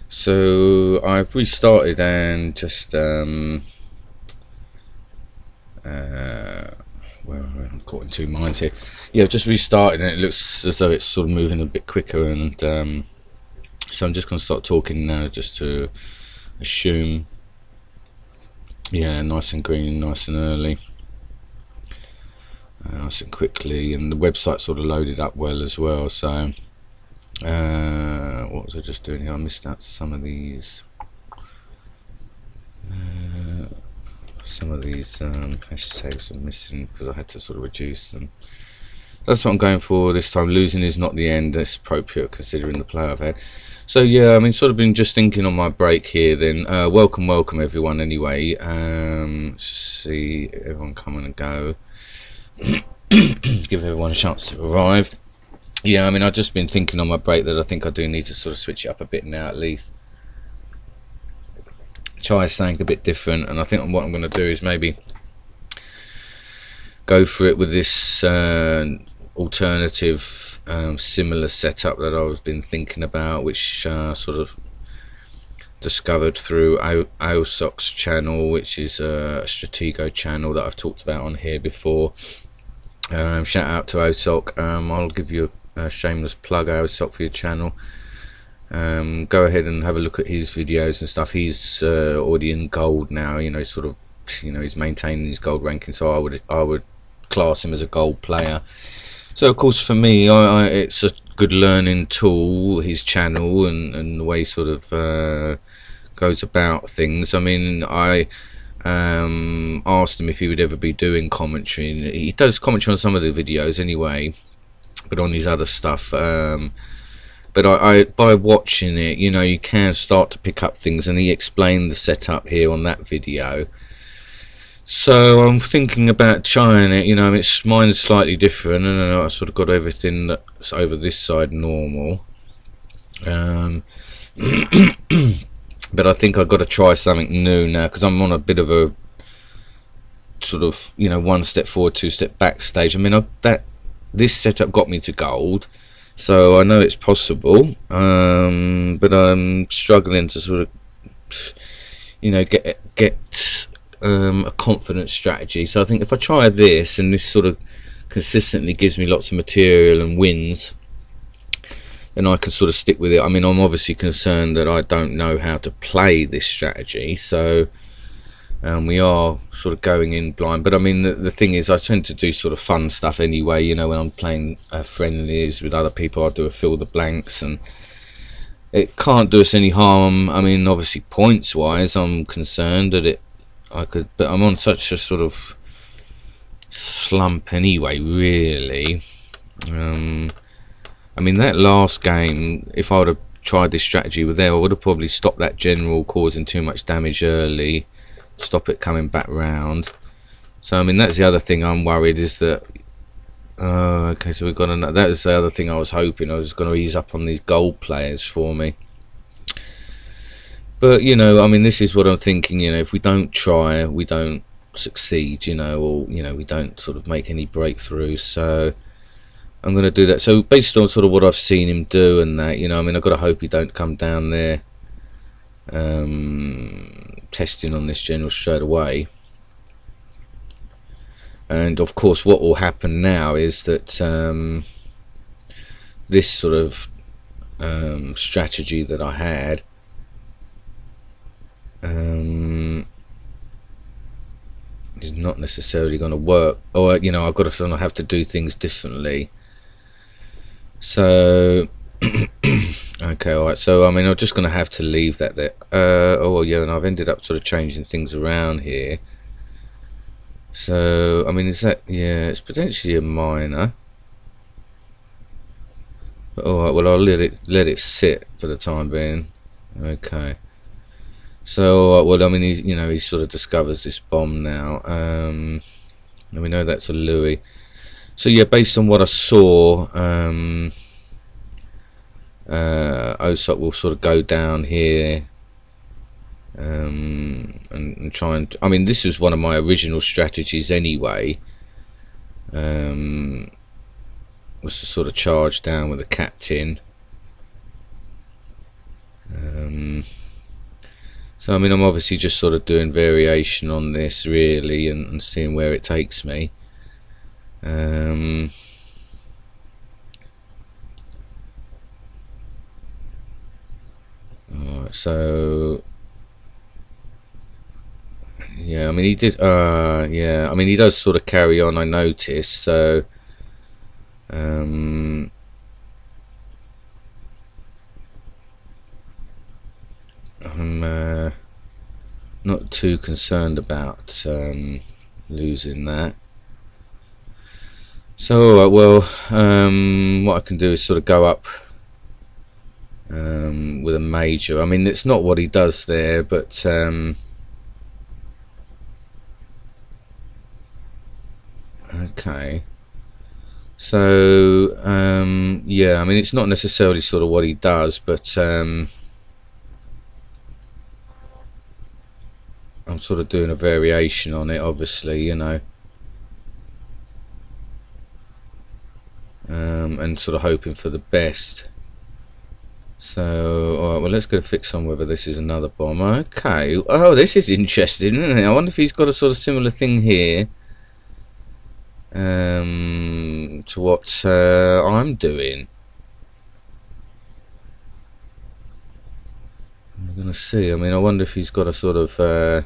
So I've restarted and just well, I'm caught in two minds here. Yeah, I've just restarted and it looks as though it's sort of moving a bit quicker, and so I'm just going to start talking now, just to assume. Yeah, nice and green, nice and early, nice and quickly, and the website sort of loaded up well as well. So what was I just doing here? I missed out some of these. Hashtags are missing because I had to sort of reduce them. That's what I'm going for this time. Losing is not the end. That's appropriate considering the play I've had. So yeah, I mean, sort of been just thinking on my break here then. Welcome everyone anyway. Let's just see everyone coming and go. Give everyone a chance to arrive. Yeah, I mean, I've just been thinking on my break that I think I do need to sort of switch it up a bit now, at least. Try something a bit different, and I think what I'm going to do is maybe go for it with this alternative similar setup that I've been thinking about, which sort of discovered through Aosok's channel, which is a Stratego channel that I've talked about on here before. Shout out to Aosok. I'll give you a shameless plug, Aosok, for your channel. Go ahead and have a look at his videos and stuff. He's already in gold now, you know, sort of, you know, he's maintaining his gold ranking, so I would class him as a gold player. So of course for me, it's a good learning tool, his channel, and the way he sort of goes about things. I mean, I asked him if he would ever be doing commentary, and he does commentary on some of the videos anyway, but on his other stuff, but I by watching it, you know, you can start to pick up things, and he explained the setup here on that video. So I'm thinking about trying it. You know, mine's slightly different, and I sort of got everything that's over this side normal. But I think I've got to try something new now, because I'm on a bit of a sort of, you know, one step forward, two step back stage. I mean, this setup got me to gold, so I know it's possible, but I'm struggling to sort of, you know, get a confident strategy. So I think if I try this, and this sort of consistently gives me lots of material and wins, then I can sort of stick with it. I mean, I'm obviously concerned that I don't know how to play this strategy, so we are sort of going in blind. But I mean, the thing is, I tend to do sort of fun stuff anyway, you know, when I'm playing friendlies with other people. I do a fill the blanks, and it can't do us any harm. I mean, obviously points wise, I'm concerned that but I'm on such a sort of slump anyway, really. I mean, that last game, if I would have tried this strategy with there, I would have probably stopped that general causing too much damage early, stop it coming back round. So I mean, that's the other thing I'm worried, is that okay, so we've got another. That was the other thing I was hoping. I was going to ease up on these gold players for me. But you know, I mean, this is what I'm thinking. You know, if we don't try, we don't succeed. You know, or you know, we don't sort of make any breakthroughs. So I'm going to do that. So based on sort of what I've seen him do and that, you know, I mean, I've got to hope he don't come down there testing on this general straight away. And of course, what will happen now is that this sort of strategy that I had, is not necessarily going to work, or you know, I've got to sort of have to do things differently. So okay, alright, so I mean, I'm just going to have to leave that there. Oh well, yeah, and I've ended up sort of changing things around here. So I mean, is that, yeah, it's potentially a minor. Alright, well, I'll let it sit for the time being. Okay. So well, I mean, he sort of discovers this bomb now, and we know that's a Louis. So yeah, based on what I saw, Aosok will sort of go down here and try and, I mean, this is one of my original strategies anyway, was to sort of charge down with the captain. So I mean, I'm obviously just sort of doing variation on this really, and seeing where it takes me. Alright, so yeah, I mean he did. Yeah, I mean he does sort of carry on. I noticed. So I'm not too concerned about losing that. So well, what I can do is sort of go up with a major. I mean, it's not what he does there, but okay. So yeah, I mean, it's not necessarily sort of what he does, but I'm sort of doing a variation on it, obviously, you know, and sort of hoping for the best. So, alright, well, let's get a fix on whether this is another bomb. Okay, oh, this is interesting, isn't it? I wonder if he's got a sort of similar thing here to what I'm doing. I'm gonna see. I mean, I wonder if he's got a sort of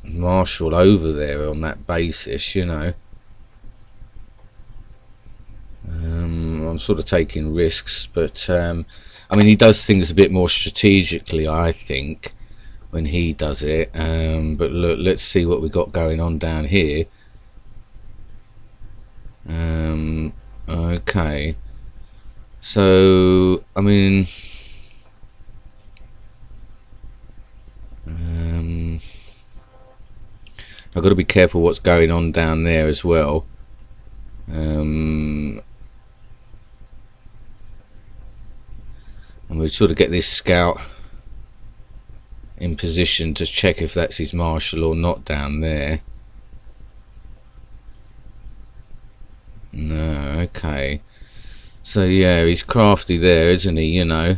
marshal over there on that basis, you know. I'm sort of taking risks, but I mean, he does things a bit more strategically, I think, when he does it. But look, let's see what we got going on down here. Okay, so I mean, I've got to be careful what's going on down there as well. And we sort of get this scout in position to check if that's his marshal or not down there. No, okay. So yeah, he's crafty there, isn't he, you know?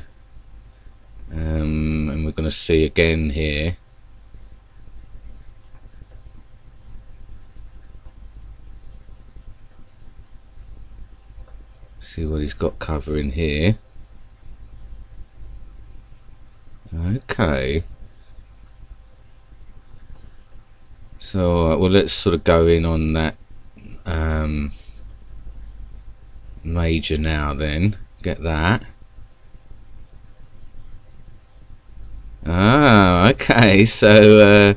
And we're going to see again here. See what he's got covering here. Okay. So well, let's sort of go in on that major now then. Get that. Ah, okay, so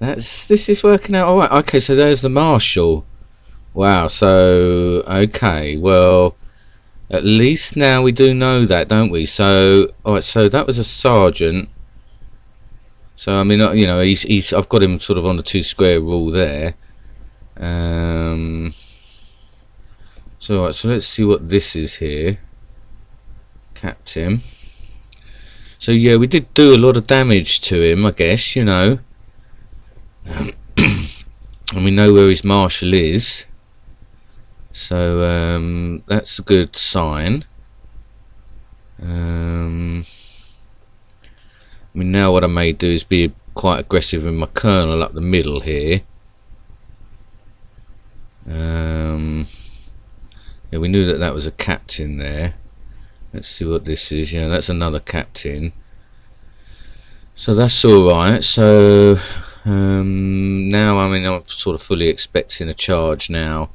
this is working out alright. Okay, so there's the marshal. Wow, so okay, well, at least now we do know that, don't we? So alright, so that was a sergeant. So I mean, you know, he's I've got him sort of on the 2 square rule there. So alright, so let's see what this is here. Captain. So yeah, we did do a lot of damage to him, I guess, you know. And we know where his marshal is. So that's a good sign. I mean, now what I may do is be quite aggressive with my colonel up the middle here. Yeah, we knew that that was a captain there. Let's see what this is. Yeah, that's another captain. So that's alright. So now, I mean, I'm sort of fully expecting a charge now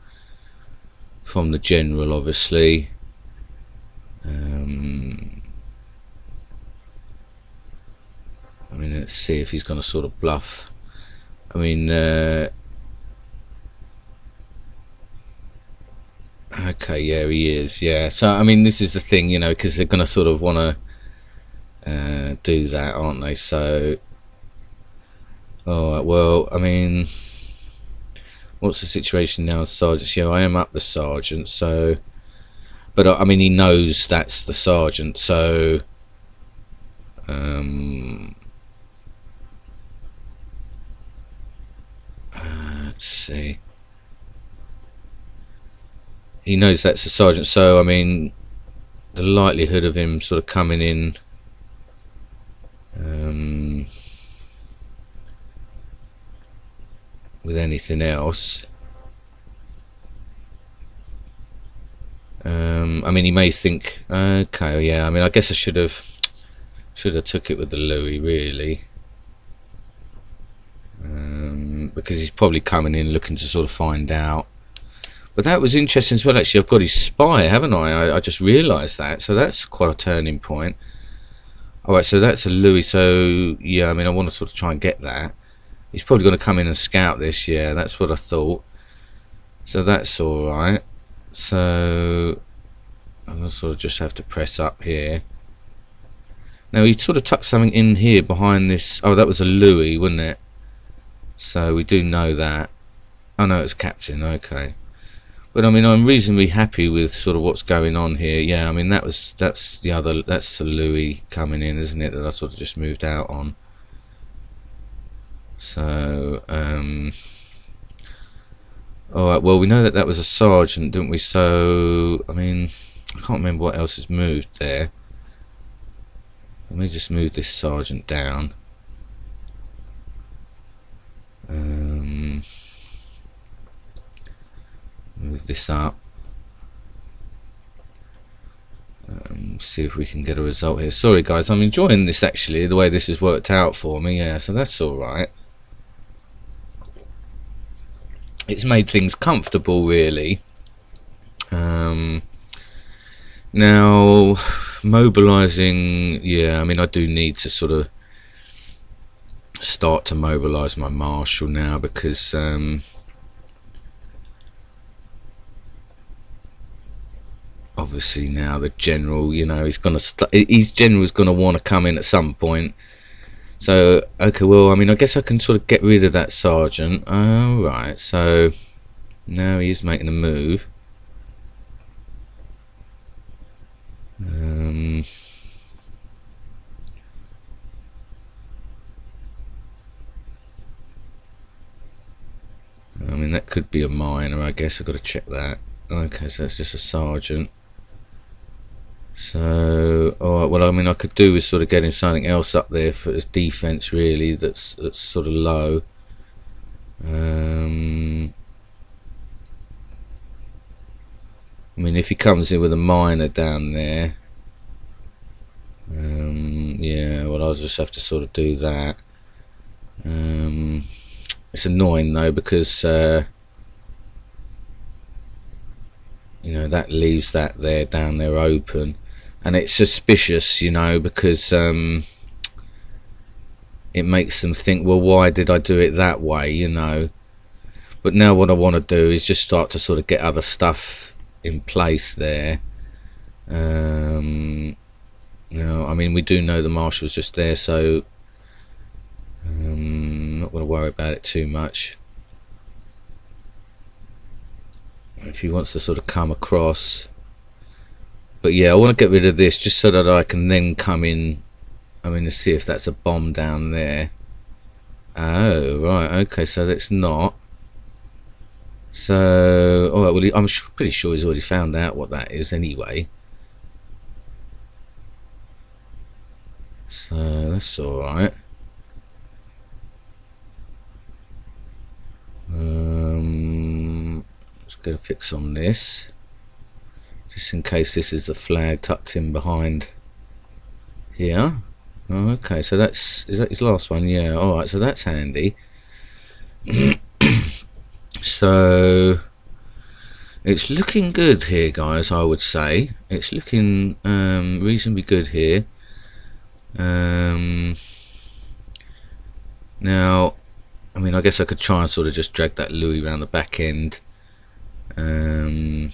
from the general, obviously. I mean, let's see if he's going to sort of bluff. I mean, okay, yeah, he is, yeah. So I mean, this is the thing, you know, because they're going to sort of want to do that, aren't they? So alright, well, I mean, what's the situation now, sergeant? Yeah, I am up the sergeant, so, but I mean, he knows that's the sergeant, so let's see. he knows that's the sergeant, so I mean the likelihood of him sort of coming in with anything else, I mean he may think, okay, yeah, I mean I guess I should have took it with the Louis really, because he's probably coming in looking to sort of find out. But that was interesting as well, actually. I've got his spy, haven't I just realised that, so that's quite a turning point. Alright, so that's a Louis, so yeah, I mean I want to sort of try and get that. He's probably going to come in and scout this, yeah, that's what I thought. So that's alright. So I'm going to sort of just have to press up here. Now he sort of tucked something in here behind this. Oh, that was a Louis, wasn't it? So we do know that. Oh no, it's Captain, okay. But I mean I'm reasonably happy with sort of what's going on here. Yeah, I mean that's the Louis coming in, isn't it, that I sort of just moved out on. So alright, well we know that was a sergeant, didn't we? So I mean I can't remember what else is moved there. Let me just move this sergeant down. Move this up. See if we can get a result here. Sorry guys, I'm enjoying this actually, the way this has worked out for me. Yeah, so that's alright. It's made things comfortable really. Now mobilising, yeah, I mean I do need to sort of start to mobilise my marshal now, because obviously now the general, you know, his general's gonna want to come in at some point. So okay, well I mean I guess I can sort of get rid of that sergeant. Alright, so now he is making a move. I mean that could be a minor, I guess. I've got to check that. Okay, so it's just a sergeant. So alright, well I mean I could do with sort of getting something else up there for his defense really, that's sort of low. I mean if he comes in with a minor down there, yeah, well I'll just have to sort of do that. It's annoying though, because you know, that leaves that there down there open, and it's suspicious, you know, because it makes them think, well why did I do it that way, you know. But now what I want to do is just start to sort of get other stuff in place there. You know, I mean we do know the marshal's just there, so not going to worry about it too much. If he wants to sort of come across, but yeah, I want to get rid of this just so that I can then come in. I mean, to see if that's a bomb down there. Oh right, okay, so that's not. So alright, well I'm pretty sure he's already found out what that is anyway, so that's alright. Let's get a fix on this, just in case this is a flag tucked in behind here. Oh, okay, so is that his last one? Yeah, alright, so that's handy. So it's looking good here guys, I would say. It's looking reasonably good here. Now I mean I guess I could try and sort of just drag that Louis around the back end. Now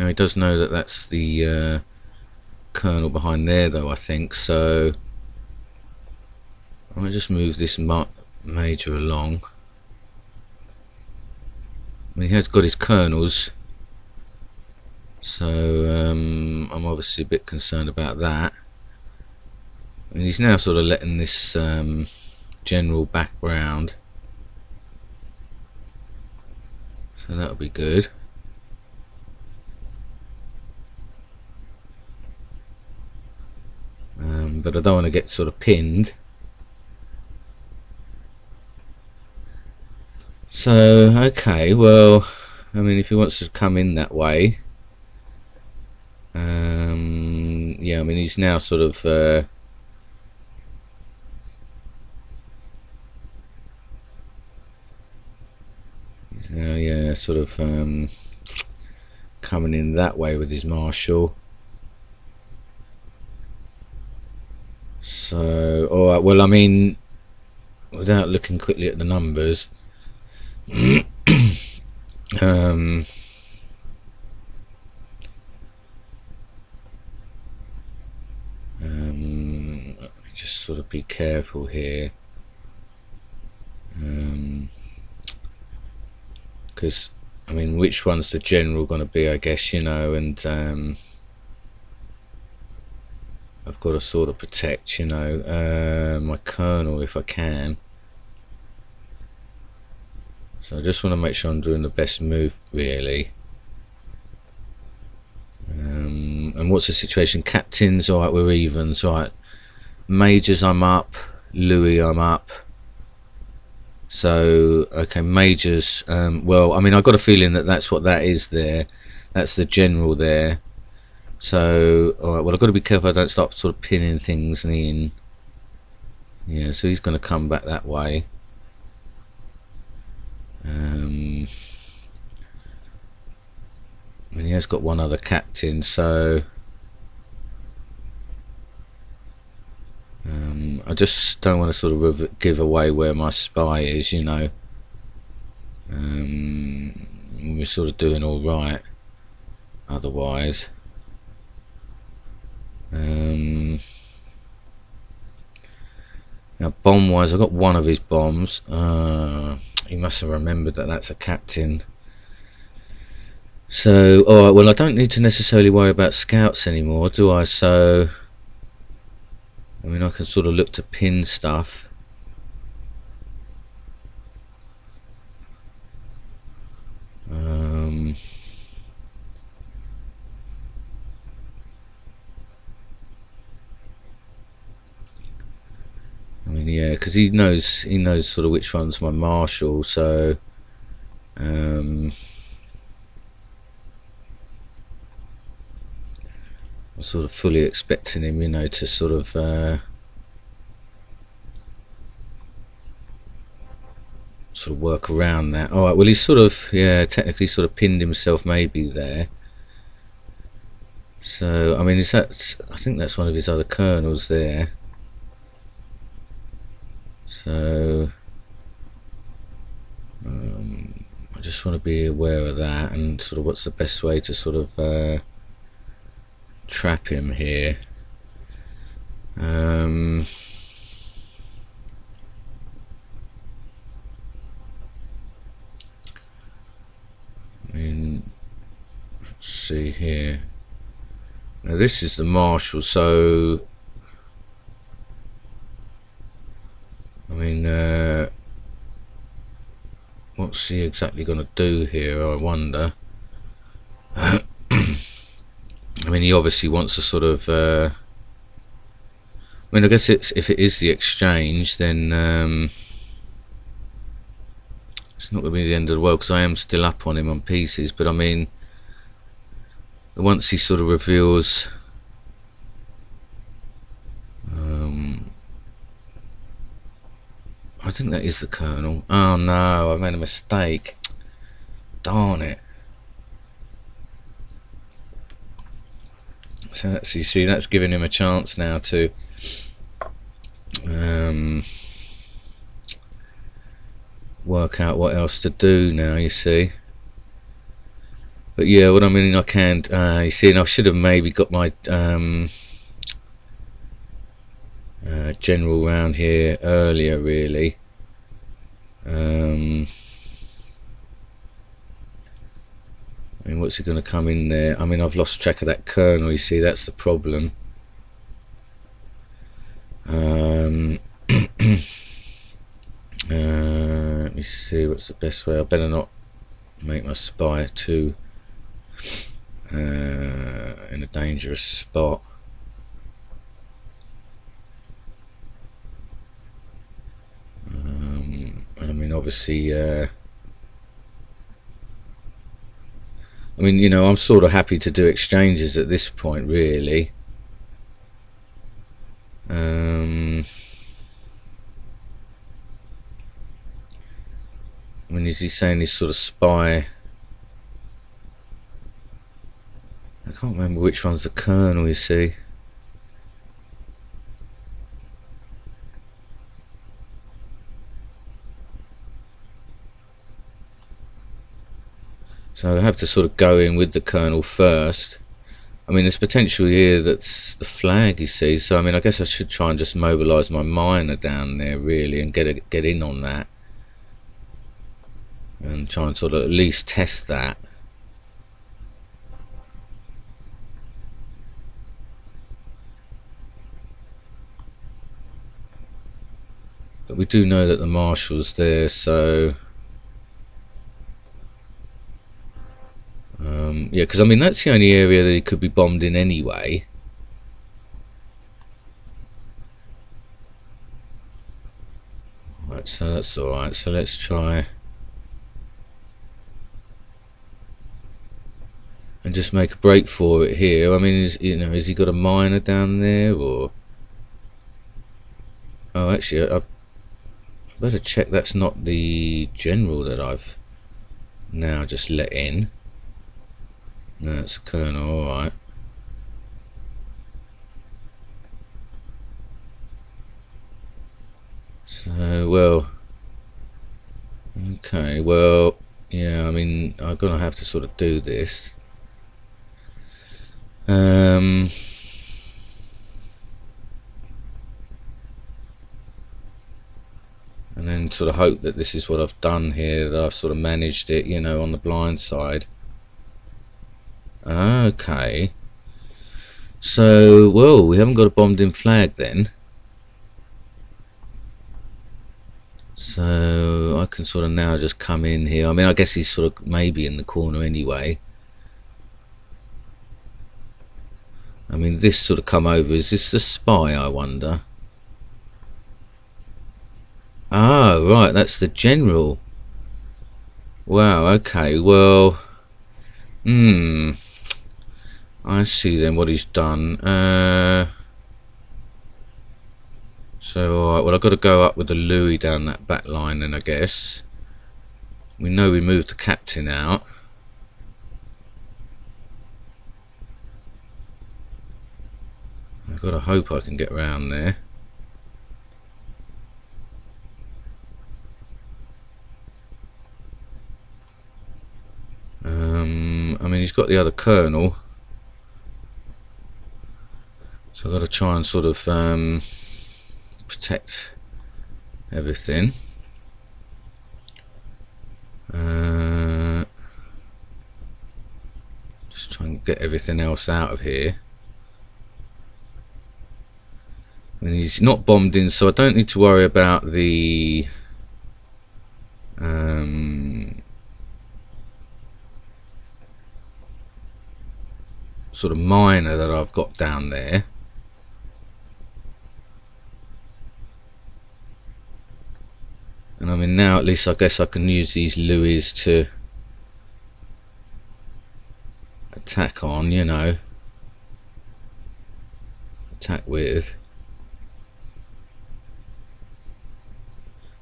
he does know that that's the colonel behind there though, I think, so I'll just move this major along. I mean, he has got his colonels, so I'm obviously a bit concerned about that. And he's now sort of letting this general back round, so that'll be good. but I don't want to get sort of pinned. So okay, well, I mean, if he wants to come in that way, yeah, I mean, he's now sort of yeah, sort of coming in that way with his marshal. So, alright, well, I mean, without looking quickly at the numbers, just sort of be careful here, because I mean, which one's the general going to be, I guess, you know, and I've got to sort of protect, you know, my colonel if I can. So I just want to make sure I'm doing the best move, really. And what's the situation? Captains, alright, we're evens, right. Majors, I'm up. Louis, I'm up. So, okay, majors, well, I mean, I've got a feeling that that's what that is there. That's the general there. So, alright, well, I've got to be careful I don't start sort of pinning things in. Yeah, so he's going to come back that way. And he has got one other captain, so I just don't want to sort of give away where my spy is, you know. We're sort of doing all right otherwise. Now bomb wise, I got one of his bombs. He must have remembered that that's a captain. So, alright, well, I don't need to necessarily worry about scouts anymore, do I? So, I mean, I can sort of look to pin stuff. I mean, yeah, because he knows sort of which one's my marshal, so I'm sort of fully expecting him, you know, to sort of work around that. Alright, well, he's sort of, yeah, technically sort of pinned himself maybe there. So, I mean, is that, I think that's one of his other colonels there. So, I just want to be aware of that and sort of what's the best way to sort of trap him here. I mean, let's see here. Now this is the marshal, so I mean, what's he exactly going to do here, I wonder. I mean, he obviously wants to sort of I mean, I guess if it is the exchange, then it's not going to be the end of the world, because I am still up on him on pieces. But I mean, once he sort of reveals I think that is the colonel. Oh no, I made a mistake. Darn it. So that's, you see, that's giving him a chance now to work out what else to do now, you see. But yeah, what I mean, I can't, you see, and I should have maybe got my general round here earlier, really. I mean, what's he going to come in there? I mean, I've lost track of that colonel, you see, that's the problem. Let me see, what's the best way? I better not make my spy too in a dangerous spot. obviously I mean, you know, I'm sort of happy to do exchanges at this point, really. I mean, is he saying he's sort of spy? I can't remember which one's the colonel, you see. So I have to sort of go in with the colonel first. I mean, there's potential here that's the flag, you see. So I mean, I guess I should try and just mobilise my miner down there, really, and get in on that, and try and sort of at least test that. But we do know that the marshal's there, so yeah, because I mean that's the only area that he could be bombed in anyway. Right, so that's alright. So let's try and just make a break for it here. I mean, has he got a miner down there, or? Oh, actually, I better check that's not the general that I've now just let in. No, it's a colonel, alright. So, well, okay, well, yeah, I mean, I'm gonna have to sort of do this. And then sort of hope that this is what I've done here, that I've sort of managed it, you know, on the blind side. Okay, so, well, we haven't got a bombed in flag then, so I can sort of now just come in here. I mean, I guess he's sort of maybe in the corner anyway. I mean, this sort of come over, is this the spy, I wonder? Ah, right, that's the general. Wow, okay, well, I see then what he's done. So, alright, well, I've got to go up with the Louis down that back line then, I guess. We know we moved the captain out. I've got to hope I can get round there. I mean, he's got the other colonel, so I've got to try and sort of protect everything. Just try and get everything else out of here. I mean, he's not bombed in, so I don't need to worry about the sort of miner that I've got down there. And I mean, now at least I guess I can use these Louis to attack on, you know, attack with.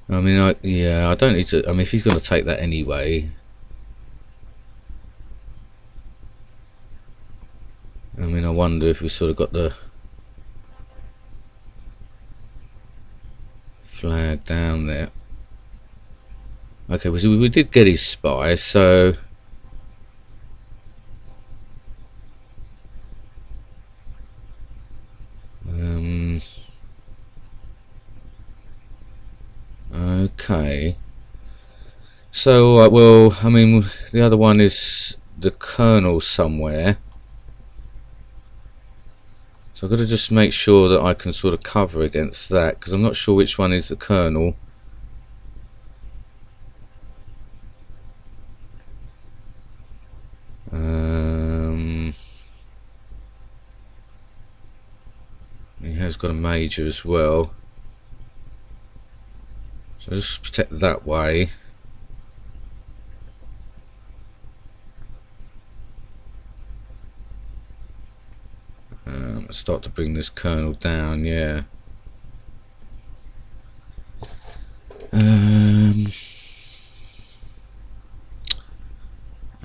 I mean, yeah, I don't need to. I mean, if he's going to take that anyway, I mean, I wonder if we sort of got the flag down there. Okay, we did get his spy, so okay. So well, I mean, the other one is the colonel somewhere. So I've got to just make sure that I can sort of cover against that, because I'm not sure which one is the colonel. He has got a major as well. So just protect that way. Start to bring this kernel down, yeah.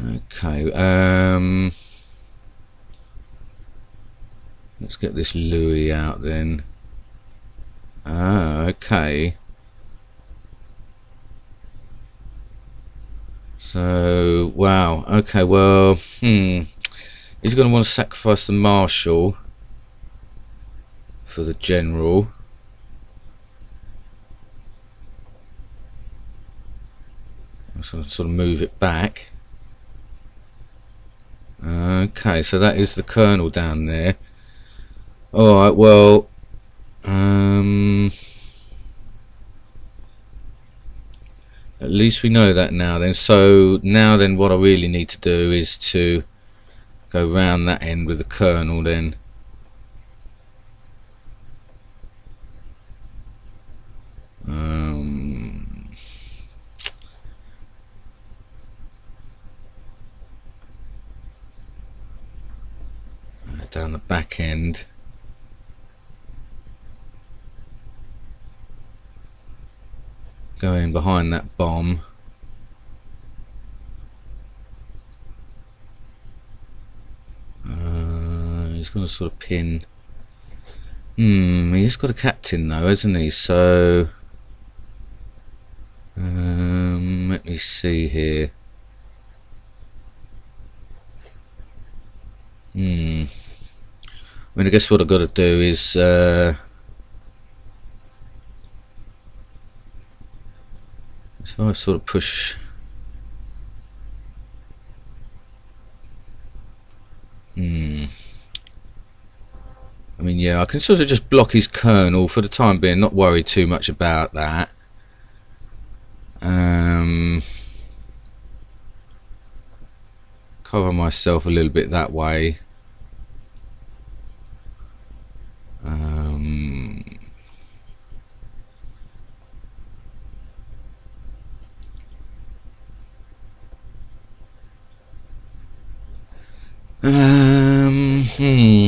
Okay, let's get this Louis out then. Okay. So, wow, okay, well, he's going to want to sacrifice the Marshal for the General. So sort of move it back. Okay, so that is the Colonel down there. Alright, well, at least we know that now then. So now then what I really need to do is to go round that end with the Colonel then. Down the back end. Go in behind that bomb. He's going to sort of pin. He's got a captain though, hasn't he? So let me see here. I mean, I guess what I've got to do is if I sort of push. I mean, yeah, I can sort of just block his Colonel for the time being, not worry too much about that. Cover myself a little bit that way.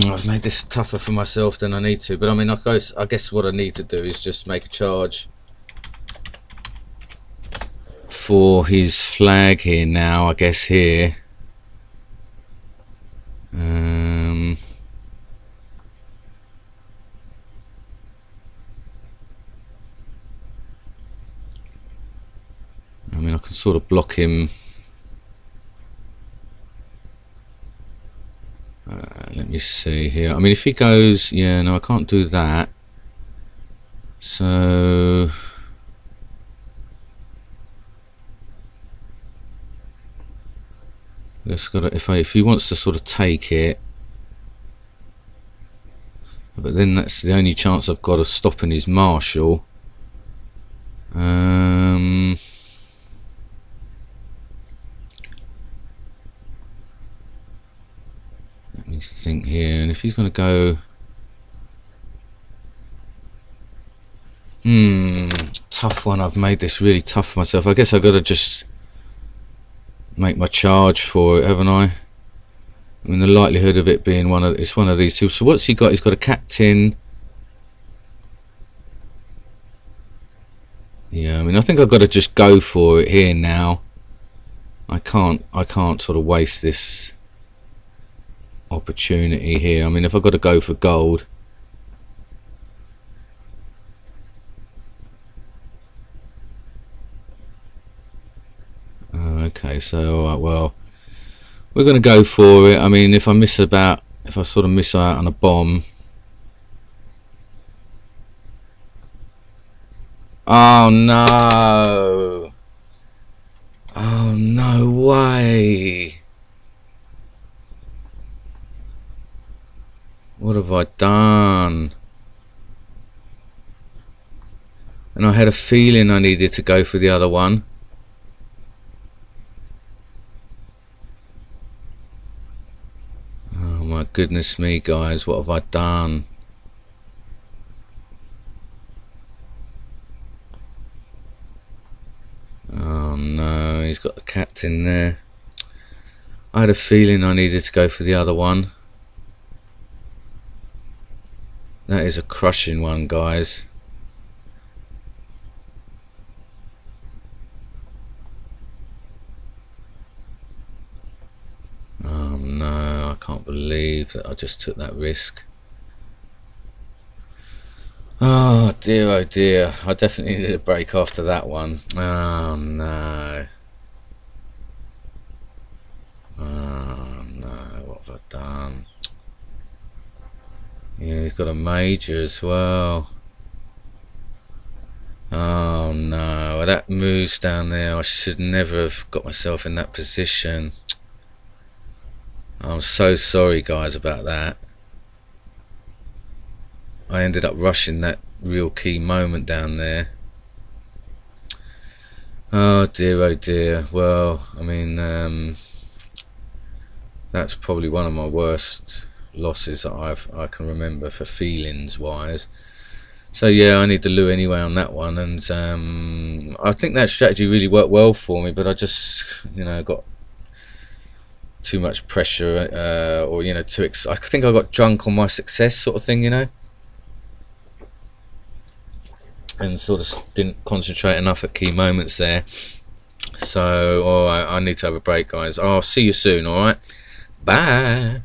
I've made this tougher for myself than I need to, but I mean, I guess what I need to do is just make a charge for his flag here now, I guess here. I mean, I can sort of block him. Let me see here. I mean, if he goes, yeah, no, I can't do that. So just got to, if he wants to sort of take it, but then that's the only chance I've got of stopping his Marshal. Let me think here, and if he's going to go, tough one. I've made this really tough for myself. I guess I've got to just make my charge for it, haven't I? I mean, the likelihood of it being one of these two. So what's he got? He's got a captain. Yeah, I mean, I think I've got to just go for it here now. I can't sort of waste this opportunity here. I mean, if I've got to go for gold. Okay, so alright, well, we're going to go for it. I mean, if I sort of miss out on a bomb. Oh no! Oh, no way! What have I done? And I had a feeling I needed to go for the other one. Oh my goodness me, guys, what have I done? Oh no, he's got the captain there. I had a feeling I needed to go for the other one. That is a crushing one, guys. Oh no, I can't believe that I just took that risk. Oh dear, I definitely needed a break after that one. Oh no. Oh no, what have I done? Yeah, he's got a major as well. Oh no, well, that moves down there. I should never have got myself in that position. I'm so sorry, guys, about that. I ended up rushing that real key moment down there. Oh dear. Well, I mean, that's probably one of my worst losses that I can remember for feelings wise. So yeah, I need the loo anyway on that one, and I think that strategy really worked well for me, but I just, got too much pressure, or I think I got drunk on my success, sort of thing, and sort of didn't concentrate enough at key moments there. So, alright, I need to have a break, guys. I'll see you soon. Alright, bye.